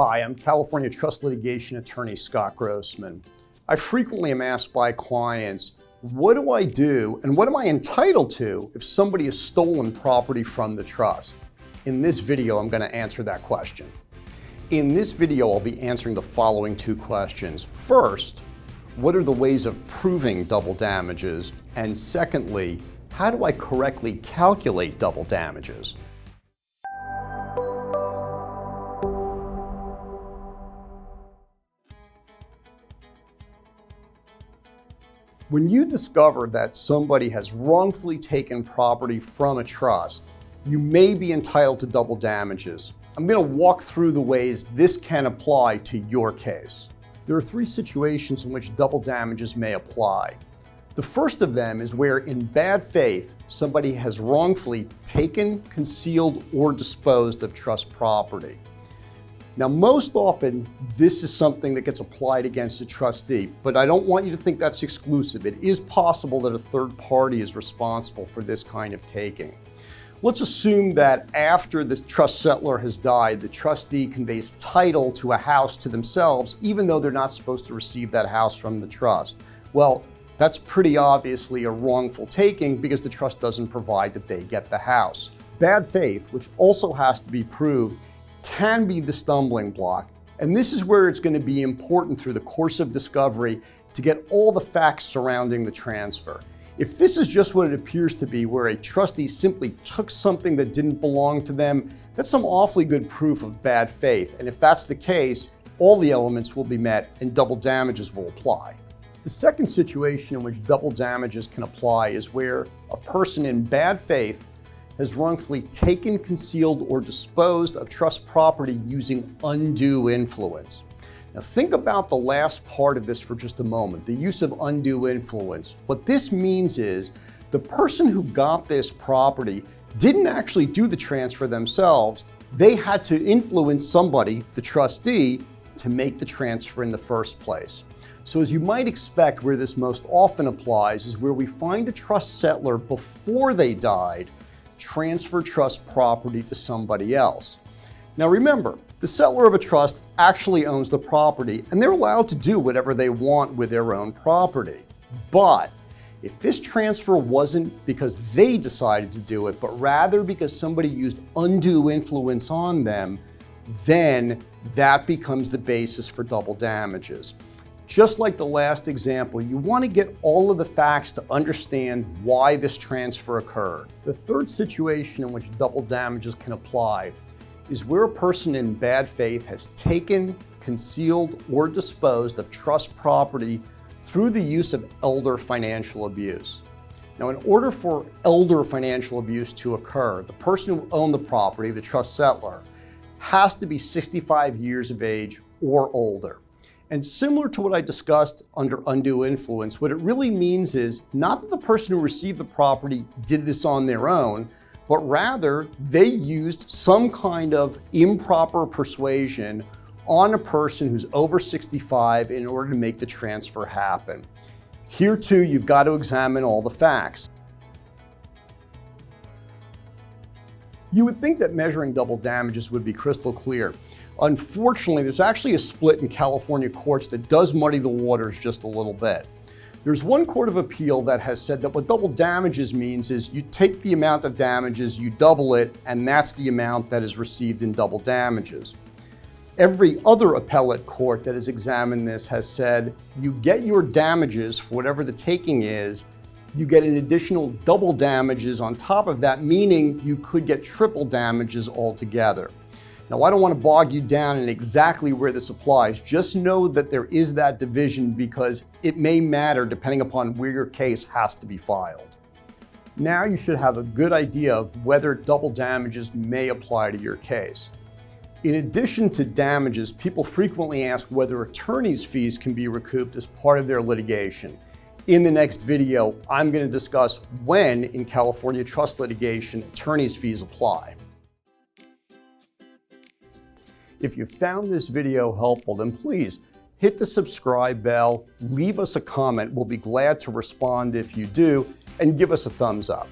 Hi, I'm California Trust Litigation Attorney Scott Grossman. I frequently am asked by clients, what do I do and what am I entitled to if somebody has stolen property from the trust? In this video, I'm going to answer that question. In this video, I'll be answering the following two questions. First, what are the ways of proving double damages? And secondly, how do I correctly calculate double damages? When you discover that somebody has wrongfully taken property from a trust, you may be entitled to double damages. I'm going to walk through the ways this can apply to your case. There are three situations in which double damages may apply. The first of them is where, in bad faith, somebody has wrongfully taken, concealed, or disposed of trust property. Now, most often, this is something that gets applied against a trustee, but I don't want you to think that's exclusive. It is possible that a third party is responsible for this kind of taking. Let's assume that after the trust settlor has died, the trustee conveys title to a house to themselves, even though they're not supposed to receive that house from the trust. Well, that's pretty obviously a wrongful taking because the trust doesn't provide that they get the house. Bad faith, which also has to be proved, can be the stumbling block. And this is where it's going to be important through the course of discovery to get all the facts surrounding the transfer. If this is just what it appears to be, where a trustee simply took something that didn't belong to them, that's some awfully good proof of bad faith. And if that's the case, all the elements will be met and double damages will apply. The second situation in which double damages can apply is where a person in bad faith has wrongfully taken, concealed, or disposed of trust property using undue influence. Now think about the last part of this for just a moment, the use of undue influence. What this means is the person who got this property didn't actually do the transfer themselves. They had to influence somebody, the trustee, to make the transfer in the first place. So as you might expect, where this most often applies is where we find a trust settlor before they died transfer trust property to somebody else. Now remember, the settlor of a trust actually owns the property and they're allowed to do whatever they want with their own property. But if this transfer wasn't because they decided to do it, but rather because somebody used undue influence on them, then that becomes the basis for double damages. Just like the last example, you want to get all of the facts to understand why this transfer occurred. The third situation in which double damages can apply is where a person in bad faith has taken, concealed, or disposed of trust property through the use of elder financial abuse. Now, in order for elder financial abuse to occur, the person who owned the property, the trust settlor, has to be 65 years of age or older. And similar to what I discussed under undue influence, what it really means is not that the person who received the property did this on their own, but rather they used some kind of improper persuasion on a person who's over 65 in order to make the transfer happen. Here too, you've got to examine all the facts. You would think that measuring double damages would be crystal clear. Unfortunately, there's actually a split in California courts that does muddy the waters just a little bit. There's one court of appeal that has said that what double damages means is you take the amount of damages, you double it, and that's the amount that is received in double damages. Every other appellate court that has examined this has said you get your damages for whatever the taking is, you get an additional double damages on top of that, meaning you could get triple damages altogether. Now, I don't want to bog you down in exactly where this applies. Just know that there is that division because it may matter depending upon where your case has to be filed. Now you should have a good idea of whether double damages may apply to your case. In addition to damages, people frequently ask whether attorney's fees can be recouped as part of their litigation. In the next video, I'm going to discuss when in California trust litigation attorney's fees apply. If you found this video helpful, then please hit the subscribe bell, leave us a comment. We'll be glad to respond if you do, and give us a thumbs up.